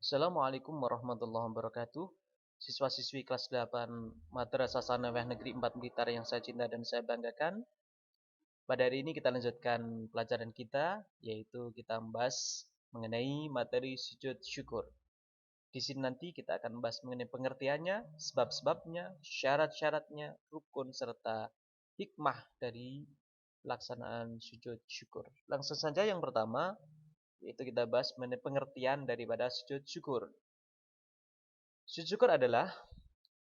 Assalamualaikum warahmatullahi wabarakatuh. Siswa-siswi kelas 8 Madrasah Sanawiyah Negeri 4 Blitar yang saya cinta dan saya banggakan. Pada hari ini kita lanjutkan pelajaran kita, yaitu kita membahas mengenai materi sujud syukur. Di sini nanti kita akan membahas mengenai pengertiannya, sebab-sebabnya, syarat-syaratnya, rukun, serta hikmah dari pelaksanaan sujud syukur. Langsung saja yang pertama, yaitu kita bahas mengenai pengertian daripada sujud syukur. Sujud syukur adalah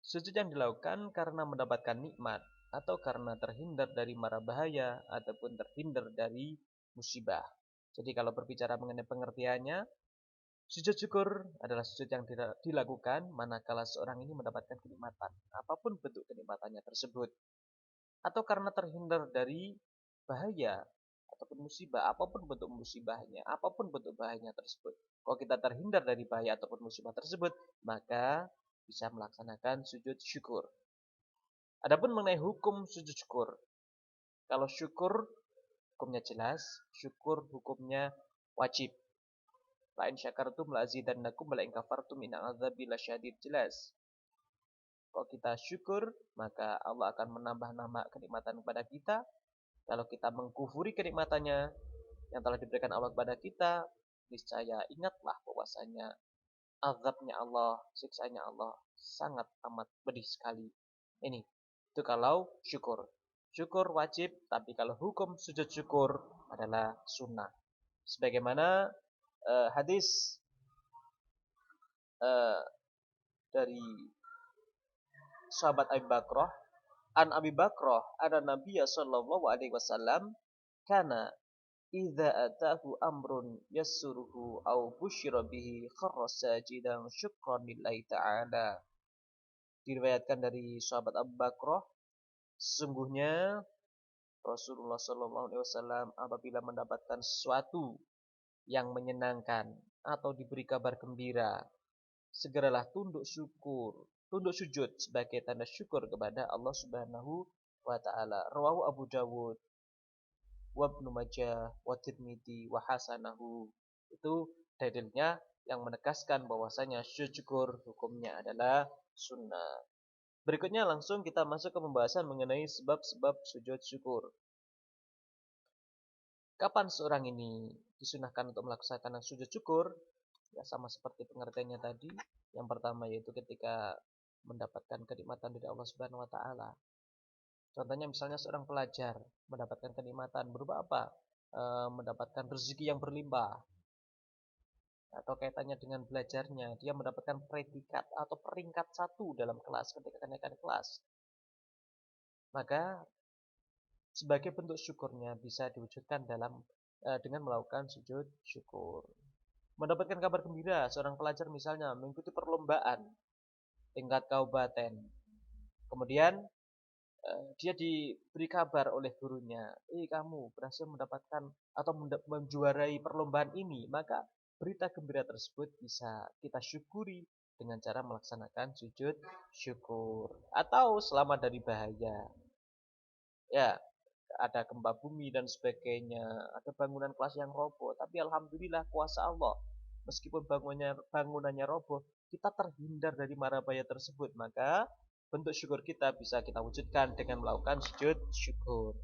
sujud yang dilakukan karena mendapatkan nikmat atau karena terhindar dari mara bahaya ataupun terhindar dari musibah. Jadi kalau berbicara mengenai pengertiannya, sujud syukur adalah sujud yang dilakukan manakala seorang ini mendapatkan kenikmatan, apapun bentuk kenikmatannya tersebut, atau karena terhindar dari bahaya ataupun musibah, apapun bentuk musibahnya, apapun bentuk bahayanya tersebut. Kalau kita terhindar dari bahaya ataupun musibah tersebut, maka bisa melaksanakan sujud syukur. Adapun mengenai hukum sujud syukur, kalau syukur hukumnya jelas, syukur hukumnya wajib. La in syakartum la azidannakum wa la in kafartum inna adzabi lasyadid, jelas. Kalau kita syukur, maka Allah akan menambah-nambah kenikmatan kepada kita. Kalau kita mengkufuri kenikmatannya yang telah diberikan Allah kepada kita, niscaya ingatlah bahwasanya azabnya Allah, siksanya Allah sangat amat pedih sekali. Ini itu kalau syukur. Syukur wajib, tapi kalau hukum sujud syukur adalah sunnah. Sebagaimana hadis uh, dari sahabat Abi Bakrah, an Abi Bakrah ada Nabi sallallahu alaihi wasallam kana idza atahu amrun yassuruhu aw busyira bihi kharra sajidan syukran lillahi ta'ala. Diriwayatkan dari sahabat Abu Bakrah, sesungguhnya Rasulullah sallallahu alaihi wasallam apabila mendapatkan sesuatu yang menyenangkan atau diberi kabar gembira, segeralah tunduk syukur, tunduk sujud sebagai tanda syukur kepada Allah Subhanahu wa taala. Rawahu Abu Dawud wa Ibnu Majah wa Tirmidzi wa hasanahu. Itu dalilnya yang menegaskan bahwasanya sujud syukur hukumnya adalah sunnah. Berikutnya langsung kita masuk ke pembahasan mengenai sebab-sebab sujud syukur. Kapan seorang ini disunahkan untuk melaksanakan sujud syukur? Ya sama seperti pengertiannya tadi. Yang pertama yaitu ketika mendapatkan kenikmatan dari Allah Subhanahu wa taala. Contohnya misalnya seorang pelajar mendapatkan kenikmatan berupa apa? Mendapatkan rezeki yang berlimpah. Atau kaitannya dengan belajarnya, dia mendapatkan predikat atau peringkat 1 dalam kelas ketika kenaikan kelas. Maka sebagai bentuk syukurnya bisa diwujudkan dengan melakukan sujud syukur. Mendapatkan kabar gembira, seorang pelajar misalnya mengikuti perlombaan tingkat kabupaten. Kemudian dia diberi kabar oleh gurunya, kamu berhasil mendapatkan atau menjuarai perlombaan ini, maka berita gembira tersebut bisa kita syukuri dengan cara melaksanakan sujud syukur. Atau selamat dari bahaya. Ya, ada gempa bumi dan sebagainya, ada bangunan kelas yang roboh, tapi alhamdulillah kuasa Allah. Meskipun bangunannya roboh, kita terhindar dari mara bahaya tersebut, maka bentuk syukur kita bisa kita wujudkan dengan melakukan sujud syukur.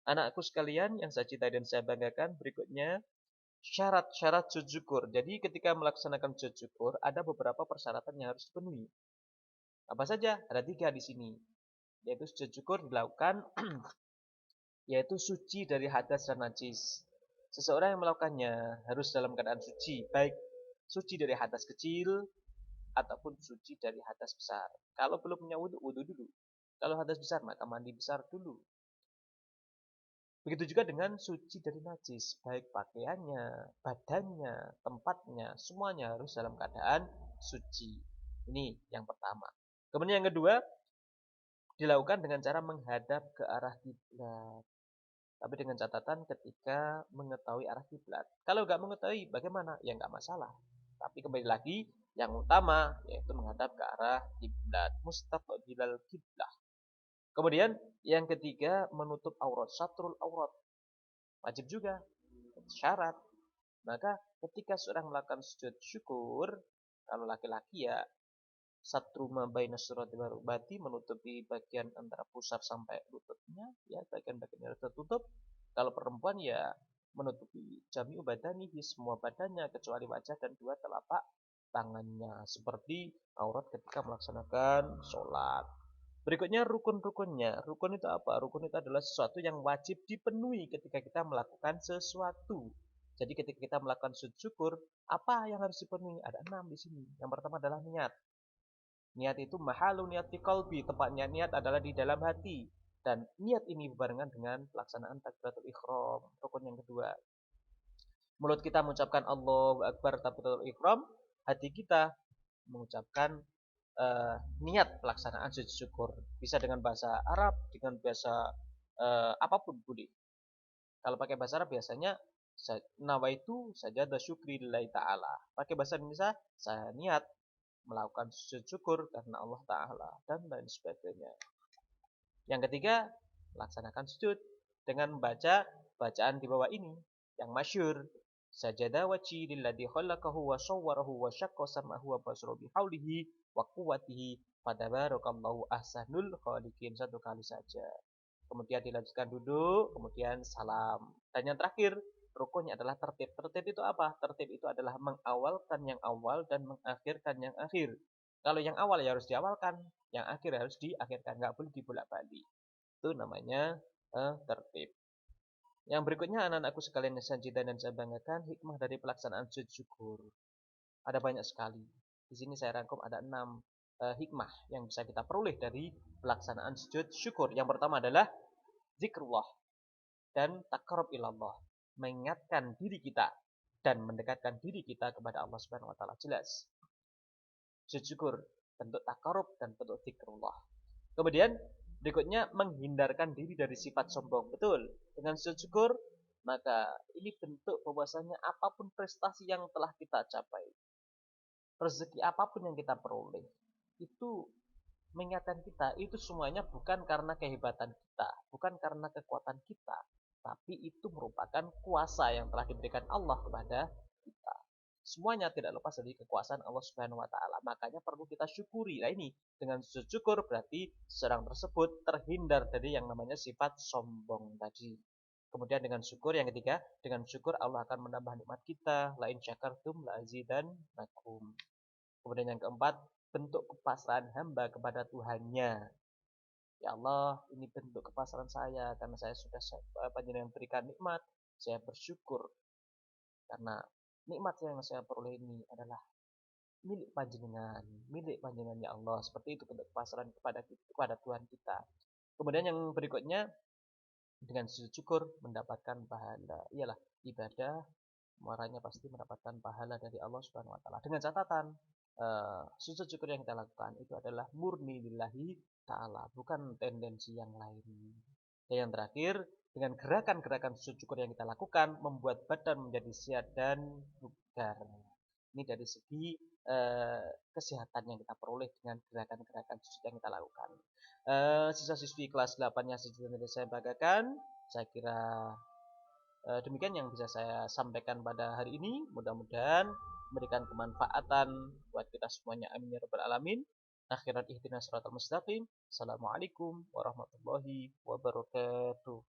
Anakku sekalian yang saya cintai dan saya banggakan, berikutnya syarat-syarat sujud syukur. Jadi ketika melaksanakan sujud syukur, ada beberapa persyaratan yang harus dipenuhi. Apa saja? Ada 3 di sini. Yaitu sujud syukur dilakukan yaitu suci dari hadas dan najis. Seseorang yang melakukannya harus dalam keadaan suci, baik suci dari hadas kecil ataupun suci dari hadas besar. Kalau belum punya wudhu, wudhu dulu. Kalau hadas besar, maka mandi besar dulu. Begitu juga dengan suci dari najis, baik pakaiannya, badannya, tempatnya, semuanya harus dalam keadaan suci. Ini yang pertama. Kemudian yang kedua, dilakukan dengan cara menghadap ke arah kiblat. Tapi dengan catatan ketika mengetahui arah kiblat. Kalau nggak mengetahui, bagaimana? Ya nggak masalah. Tapi kembali lagi, yang utama yaitu menghadap ke arah kiblat. Mustaqbilal kiblah. Kemudian yang ketiga menutup aurat, satrul aurat. Wajib juga, syarat. Maka ketika seorang melakukan sujud syukur, Kalau laki-laki ya satruma baina surati wa rukbati, menutupi bagian antara pusar sampai lututnya, ya bagian-bagian yang tertutup. Kalau perempuan ya menutupi jami'u badanihi, semua badannya kecuali wajah dan dua telapak tangannya, seperti aurat ketika melaksanakan sholat. Berikutnya rukun-rukunnya. Rukun itu apa? Rukun itu adalah sesuatu yang wajib dipenuhi ketika kita melakukan sesuatu. Jadi ketika kita melakukan sujud syukur, apa yang harus dipenuhi? Ada 6 di sini. Yang pertama adalah niat. Niat itu mahalu niat fi qalbi, tepatnya niat adalah di dalam hati. Dan niat ini berbarengan dengan pelaksanaan takbiratul ihram, rukun yang kedua. Mulut kita mengucapkan Allahu Akbar takbiratul ihram, hati kita mengucapkan niat pelaksanaan sujud syukur. Bisa dengan bahasa Arab, dengan bahasa apapun boleh. Kalau pakai bahasa Arab biasanya nawaitu sajadah syukri lillahi ta'ala. Pakai bahasa Indonesia, saya niat melakukan sujud syukur karena Allah Ta'ala, dan lain sebagainya. Yang ketiga, laksanakan sujud dengan membaca bacaan di bawah ini yang masyhur. Sajada wajhi lilladzi khalaqahu wa shawwarahu wa syaqqa sam'ahu wa basara bihaulihi wa quwwatihi fatabarakallahu ahsanul khaliqin. Satu kali saja. Kemudian dilanjutkan duduk, kemudian salam. Dan yang terakhir, rukunnya adalah tertib. Tertib itu apa? Tertib itu adalah mengawalkan yang awal dan mengakhirkan yang akhir. Kalau yang awal ya harus diawalkan, yang akhir harus diakhirkan, nggak boleh dibolak-balik. Itu namanya tertib. Yang berikutnya anak-anakku sekalian yang saya cintai dan saya banggakan, hikmah dari pelaksanaan sujud syukur. Ada banyak sekali. Di sini saya rangkum ada 6 hikmah yang bisa kita peroleh dari pelaksanaan sujud syukur. Yang pertama adalah zikrullah dan taqarrub ilallah, mengingatkan diri kita dan mendekatkan diri kita kepada Allah Subhanahu wa taala. Jelas. Sujud syukur bentuk taqarrub dan bentuk zikrullah. Kemudian berikutnya menghindarkan diri dari sifat sombong. Betul. Dengan sujud syukur maka ini bentuk bahwasanya apapun prestasi yang telah kita capai, rezeki apapun yang kita peroleh, itu mengingatkan kita itu semuanya bukan karena kehebatan kita, bukan karena kekuatan kita, tapi itu merupakan kuasa yang telah diberikan Allah kepada kita. Semuanya tidak lepas dari kekuasaan Allah Subhanahu wa taala. Makanya perlu kita syukuri. Nah ini dengan sujud syukur berarti seorang tersebut terhindar dari yang namanya sifat sombong tadi. Kemudian dengan syukur yang ketiga, dengan syukur Allah akan menambah nikmat kita. La in syakartum la azidannakum. Kemudian yang keempat, bentuk kepasrahan hamba kepada Tuhannya. Ya Allah, ini bentuk kepasrahan saya karena saya sudah panjenengan berikan nikmat, saya bersyukur karena nikmat yang saya peroleh ini adalah milik panjenengan ya Allah. Seperti itu bentuk kepasrahan kepada Tuhan kita. Kemudian yang berikutnya, dengan sujud syukur mendapatkan pahala. Iyalah, ibadah muaranya pasti mendapatkan pahala dari Allah Subhanahu wa taala. Dengan catatan sujud syukur yang kita lakukan itu adalah murni lillahi ta'ala, bukan tendensi yang lain. Dan yang terakhir, dengan gerakan-gerakan sujud syukur yang kita lakukan membuat badan menjadi sehat dan bugar. Ini dari segi kesehatan yang kita peroleh dengan gerakan-gerakan sujud yang kita lakukan. Siswa-siswi kelas 8 yang saya banggakan, saya kira demikian yang bisa saya sampaikan pada hari ini. Mudah-mudahan memberikan kemanfaatan buat kita semuanya. Amin ya rabbal alamin. Akhirat ihdinas siratal mustaqim. Assalamualaikum warahmatullahi wabarakatuh.